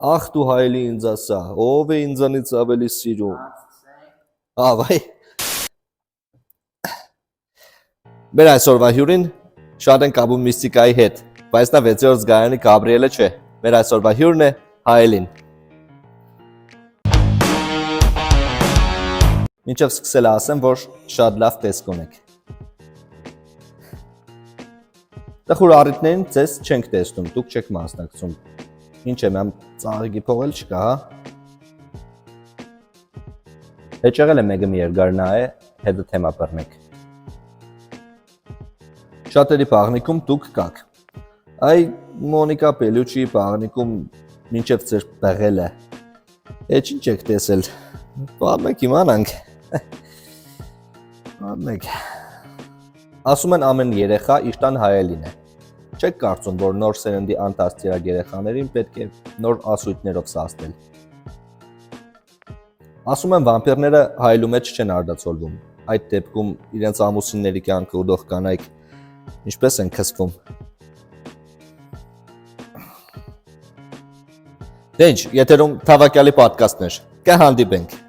Ախ դու հայելի ինձ ասա, ով է ինձանից ավելի սիրում։ Վայ։ Մեր այսօրվա հյուրին շատ են կապում միստիկայի հետ, բայց նա 6-րդ զգայանի Գաբրիելը չէ։ Մեր այսօրվա հյուրն է Հայելին։ Մինչև սկսել ասեմ, որ շատ լավ տեսք ունեք։ Տխուր առիթներին ձեզ չենք տեսնում, դուք չեք մասնակցում։ Ինչ եմ ծաղիկի փողել չկա, հա։ Հեճեղել է մեկը մի երկար նա է, հետը թեմա բռնեք։ Շատերի պաղնիկում դուք կաք։ Այ Մոնիկա Պելուչիի պաղնիկում մինչև ձեր բեղել է։ Էջ ինչ եք տեսել։ Պատմեք իմանանք։ Պատմեք։ Ասում են ամեն երեխա իր տան Հայելին է։ Չեք կարծում, որ նոր սերնդի անտաստիրակ երեխաներին պետք է նոր ասույթներով սաստել։ Ասում են վամպիրները հայելու մեջ չեն արդացոլվում, այդ դեպքում իրենց ամուսինների կյանքը ուդող կանայք ինչպես են քսվում։ Դե ինչ, եթերում թավակյալի պատկաստներ, կհանդիպենք։